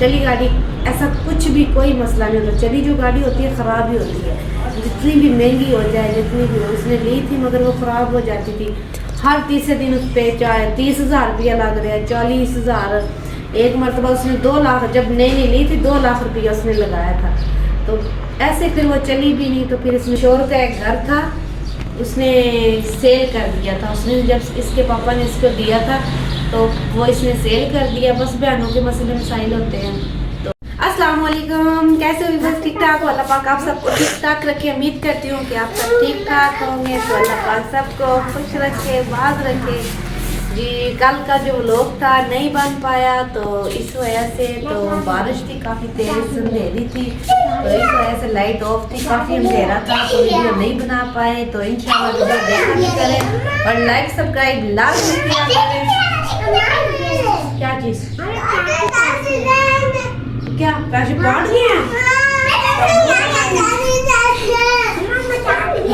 चली गाड़ी, ऐसा कुछ भी कोई मसला नहीं होता। चली जो गाड़ी होती है ख़राब ही होती है, जितनी भी महंगी हो जाए, जितनी भी हो। उसने ली थी मगर वो ख़राब हो जाती थी। हर तीसरे दिन उस पर चाहे 30,000 रुपया लग रहा है, 40,000। एक मरतबा उसने 2 लाख, जब नई ली थी 2 लाख रुपया उसने लगाया था। तो ऐसे फिर वो चली भी नहीं। तो फिर इसमें शोर का एक घर था, उसने सेल कर दिया था। उसने जब इसके पापा ने इसको दिया था तो वो इसने सेल कर दिया। बस बहनों के मसले मसाइल होते हैं। तो अस्सलाम वालेकुम, कैसे हो? बस ठीक ठाक हो। अल्लाह पाक आप सबको ठीक ठाक रखे। उम्मीद करती हूँ कि आप सब ठीक ठाक होंगे। तो अल्लाह पाक सबको खुश रखे, बाज रखे जी। कल का जो व्लॉग था नहीं बन पाया तो इस वजह से, तो बारिश थी काफ़ी तेज़, अंधेरी थी, तो इस वजह से लाइट ऑफ थी, काफ़ी अंधेरा था, तो वीडियो नहीं बना पाए। तो इंशाल्लाह वीडियो देखा भी करें और लाइक सब्सक्राइब लाजमी किया करें। क्या चीज़? क्या पैसे पाट गए हैं?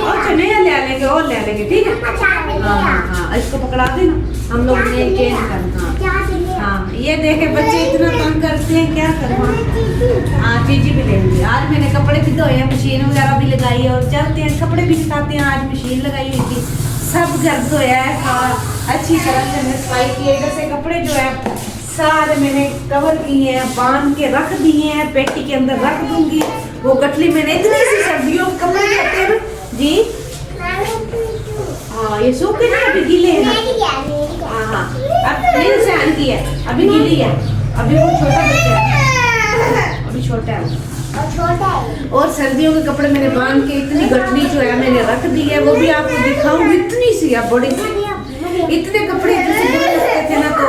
अच्छा नहीं ले लेंगे और ले लेंगे, ठीक है। हाँ हाँ हाँ, इसको पकड़ा देना, हम लोग ने चेंज करना। हाँ ये देखे बच्चे इतना तंग करते हैं, क्या करूँ। हाँ चीज़ी भी लेंगे। आज मैंने कपड़े भी धोए हैं, मशीन वगैरह भी लगाई है और चलते हैं। कपड़े भी दिखाते हैं। आज मशीन लगाई हुई थी, सब घर धोया है, अच्छी तरह से मैंने सफाई की है। जैसे कपड़े जो है सारे मैंने कवर किए हैं, बांध के रख दिए हैं, पेटी के अंदर रख दूंगी। वो गठली मैंने इतनी सी सर्दियों के कपड़े रहते हैं ना जी। हाँ ये सूखे नहीं, अभी गीले हैं ना। हाँ हाँ अब नहीं सहन की है, अभी गीली है, अभी वो छोटा बच्चा है, अभी छोटा है। और सर्दियों के कपड़े मैंने बांध के इतनी गठली जो है मैंने रख दी है, वो भी आपको दिखाऊंगी। इतनी सी है, बड़ी सी। इतने कपड़े लगते थे ना, तो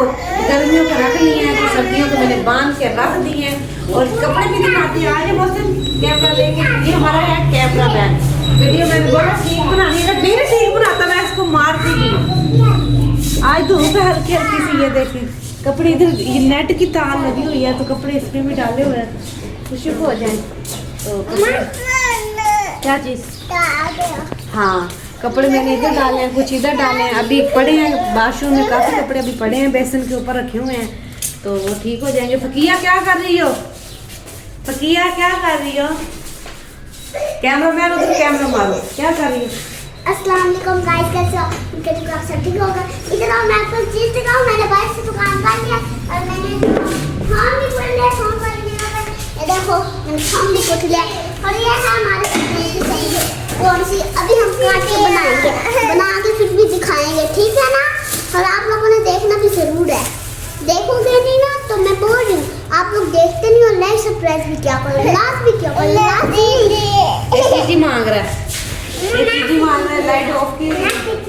गर्मियों को रख लिए हैं, तो सर्दियों को मैंने बांध के रख दिए हैं। और कपड़े भी दिखाती है। आज मौसम कैमरा लेके, ये हमारा है कैमरा मैन। वीडियो मैंने बोला ठीक बनानी है, मेरे ठीक बनाता मैं इसको मार देगी। आज धूप है हल्की हल्की सी। ये देखिए कपड़े इधर, ये नेट की तार लगी हुई है, तो कपड़े इसमें भी डाले हुए हैं, खुशी हो जाए। तो क्या चीज़? हाँ कपड़े मैंने इधर डाले हैं, कुछ इधर डाले हैं, अभी पड़े हैं बाथरूम में। काफ़ी कपड़े अभी पड़े हैं, बेसन के ऊपर रखे हुए हैं, तो वो ठीक हो जाएंगे। फकिया क्या कर रही हो? फकिया क्या कर रही हो? कैमरा मैन उधर कैमरा मारो, क्या कर रही हो? अस्सलाम वालेकुम गाइस, कैसे हो? आप सब ठीक होगा। इधर आओ, मैं आपको चीज़ दिखाऊं। मैंने बाहर से दुकान कर लिया और मैंने फॉर्म भी खोल लिया। फॉर्म भर लिया, ये देखो मैंने फॉर्म भी खोल लिया। और ये है हमारे सही कौन सी, अभी हम काट के बनाएंगे, बना के फिर भी दिखाएंगे, ठीक है ना। और आप लोगों ने देखना भी ज़रूर है। देखोगे नहीं ना तो मैं बोल रही हूँ, आप लोग देखते नहीं और लाइक सब्सक्राइब भी क्या करो, लास्ट भी क्या करो, लास्ट चीज़ी मांग रहा है, चीज़ी मांग रहा है। लाइट ऑफ की।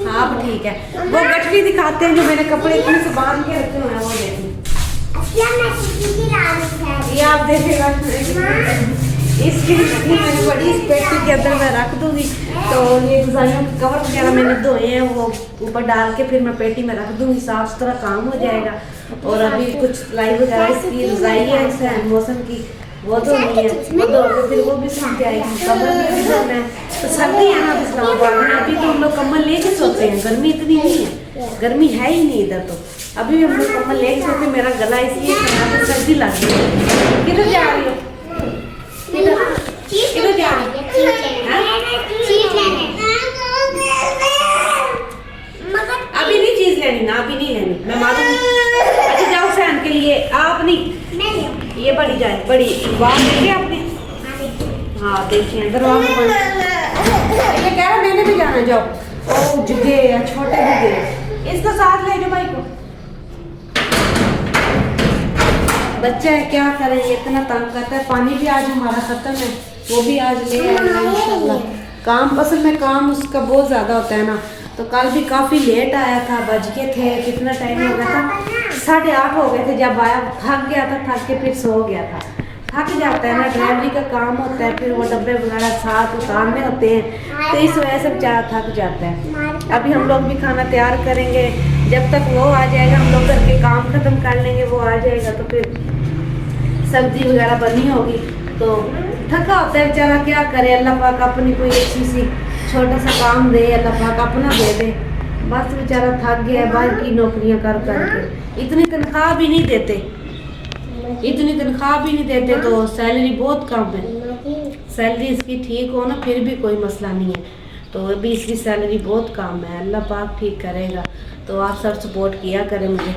हाँ अब ठीक है। वो गठरी दिखाते हैं जो मैंने कपड़े इतने से बांध के रखे हुए हैं, वो देखिए। ये आप देखेगा, इसकी गठरी मैंने बड़ी इस पेटी के अंदर मैं रख दूंगी। तो ये गुजारियों के कवर वगैरह मैंने धोए हैं, वो ऊपर डाल के फिर मैं पेटी में रख दूंगी, साफ सुथरा काम हो जाएगा। और अभी कुछ सिलाई वगैरह इसकी रजाई है, इससे मौसम की वो तो नहीं है, वो तो फिर वो भी सूख जाएगी। कम्बल भी धोना है, तो सर्दी है ना इस्लामाबाद में। अभी तो हम लोग कम्बल लेके सोते हैं, गर्मी इतनी नहीं है, गर्मी है ही नहीं इधर। तो अभी हम लोग कम्बल लेके सोते, मेरा गला इसलिए खराब, सर्दी लग रही है। किधर जा रही हो? किधर जा रही हो? अभी नहीं चीज़ लेनी ना, अभी नहीं लेनी, मैं मारूंगी। अच्छा जाओ सहन के लिए, आप नहीं, ये बड़ी जाए, बड़ी बात देखिए आपने। हाँ देखिए दरवाजा बंद। ये कह रहा मैंने भी जाना, जाओ। ओ जुगे या छोटे जुगे, इसको साथ ले जाओ भाई को। बच्चा है क्या करें, इतना तंग करता है। पानी भी आज हमारा खत्म है, वो भी आज ले आएगा इंशाल्लाह। काम असल में काम उसका बहुत ज़्यादा होता है ना। तो कल भी काफ़ी लेट आया था, बज के थे, कितना टाइम हो गया था, 8:30 हो गए थे जब आया। थक गया था, थक के फिर सो गया था। थक जाता है ना, ड्राइवरी का काम होता है, फिर वो डब्बे वगैरह साथ उतारने होते हैं, तो इस वजह से बेचारा थक जाता है। अभी हम लोग भी खाना तैयार करेंगे, जब तक वो आ जाएगा हम लोग घर के काम ख़त्म कर लेंगे। वो आ जाएगा तो फिर सब्जी वगैरह बनी होगी। तो थका होता है बेचारा, क्या करे। अल्लाह पाक अपनी कोई अच्छी सी छोटा सा काम दे, अल्लाह पाक अपना दे दे। बस बेचारा थक गया है बाहर की नौकरियां कर करके, इतनी तनख्वाह भी नहीं देते। इतनी तनख्वाह भी नहीं देते तो सैलरी बहुत कम है। सैलरी इसकी ठीक हो ना फिर भी कोई मसला नहीं है, तो अभी इसकी सैलरी बहुत कम है। अल्लाह पाक ठीक करेगा। तो आप सब सपोर्ट किया करें मुझे,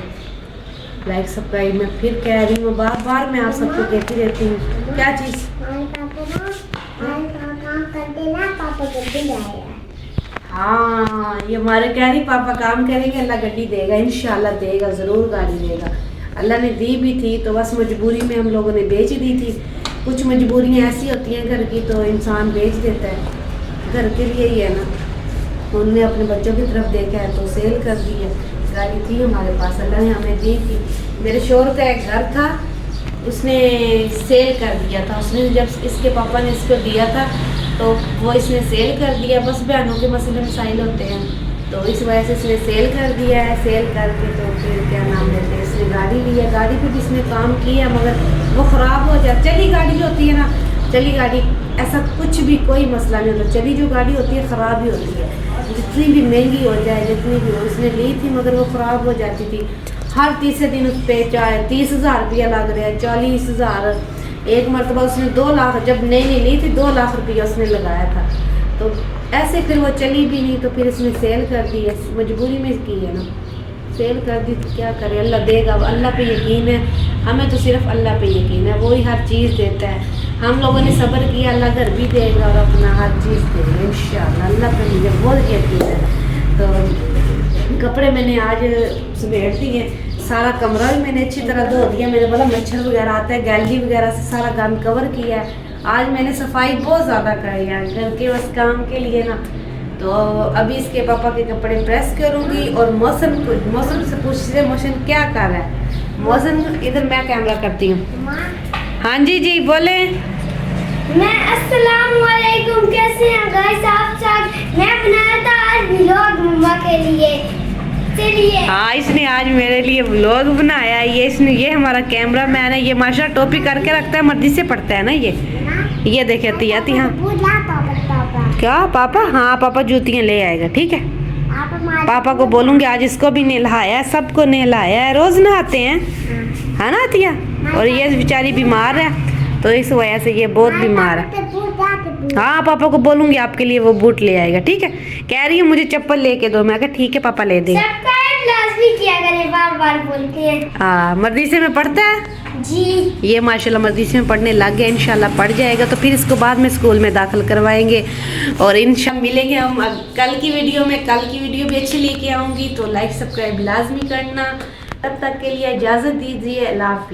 लाइक सब्सक्राइब। मैं फिर कह रही हूँ, बार बार मैं आप सबको कहती रहती हूँ। क्या चीज़? हाँ, ये हमारे कह रही पापा काम करेंगे, अल्लाह गड्डी देगा, इंशाल्लाह देगा, ज़रूर गाड़ी देगा। अल्लाह ने दी भी थी तो बस मजबूरी में हम लोगों ने बेच दी थी। कुछ मजबूरियाँ ऐसी होती हैं घर की तो इंसान बेच देता है। घर के लिए ही है ना, उन्होंने अपने बच्चों की तरफ देखा है तो सेल कर दी है। गाड़ी थी हमारे पास, अल्लाह ने हमें दी थी। मेरे शोहर का एक घर था, उसने सेल कर दिया था। उसने जब इसके पापा ने इसको दिया था तो वो इसने सेल कर दिया। बस बहनों के मसले मसाइल होते हैं तो इस वजह से इसने सेल कर दिया है। सेल करके तो फिर क्या नाम लेते हैं, इसने गाड़ी ली है। गाड़ी पे भी इसने काम किया मगर वो ख़राब हो जाए। चली गाड़ी जो होती है ना, चली गाड़ी ऐसा कुछ भी कोई मसला नहीं होता। चली जो गाड़ी होती है ख़राब ही होती है, जितनी भी महंगी हो जाए, जितनी भी हो। इसने ली थी मगर वो ख़राब हो जाती थी। हर तीसरे दिन उस पर चाहे 30,000 रुपया लग रहा है, 40,000। एक मरतबा उसने 2 लाख, जब नई ली थी 2 लाख रुपया उसने लगाया था। तो ऐसे फिर वो चली भी नहीं तो फिर इसने सेल कर दी है। मजबूरी में की है ना, सेल कर दी तो क्या करे, अल्लाह देगा। अल्लाह पे यकीन है हमें, तो सिर्फ अल्लाह पे यकीन है, वो ही हर चीज़ देता है। हम लोगों ने सब्र किया, अल्लाह घर भी देगा और अपना हर चीज़ देगा इंशाअल्लाह। अल्लाह पे मुझे बहुत यकीन है। तो कपड़े मैंने आज समेट दिए, सारा कमरा भी मैंने अच्छी तरह धो दिया। मैंने बोला मच्छर वगैरह आता है, गैलरी वगैरह से सारा गंद कवर किया है। आज मैंने सफाई बहुत ज़्यादा करी है घर के बस काम के लिए ना। तो अभी इसके पापा के कपड़े प्रेस करूँगी और मौसम से पूछ रहे मौसम क्या कर रहा है। मौसम इधर मैं कैमरा करती हूँ। हाँ जी जी बोले। मैं अस्सलाम वालेकुम, कैसे हैं गाइस आप सब। मैं बनाया था आज व्लॉग मम्मा के लिए। चलिए। हाँ, इसने आज मेरे लिए व्लॉग बनाया है। ये हमारा कैमरा मैन है। ये माशा टोपी करके रखता है, मर्जी से पढ़ता है ना ये देखे आती। हाँ क्या पापा? हाँ पापा जूतियाँ ले आएगा, ठीक है। पापा को बोलूँगी आज इसको भी नहलाया है, सबको नहलाया है। रोज़ नहाते हैं, है ना आतिया? और ये बेचारी बीमार है तो इस वजह से ये बहुत बीमार है। हाँ पापा को बोलूँगी आपके लिए वो बूट ले आएगा, ठीक है। कह रही है मुझे चप्पल लेके दो, मैं कहा ठीक है पापा ले देंगे। किया करें, बार बोलते हैं। हाँ मदरसे में पढ़ता है जी। ये माशाल्लाह मदरसे में पढ़ने लग गया, इंशाल्लाह पढ़ जाएगा तो फिर इसको बाद में स्कूल में दाखिल करवाएंगे। और इंशाल्लाह मिलेंगे हम कल की वीडियो में। कल की वीडियो भी अच्छी लेके आऊँगी, तो लाइक सब्सक्राइब लाजमी करना। तब तक के लिए इजाज़त दीजिए, अल्लाह हाफ़िज़।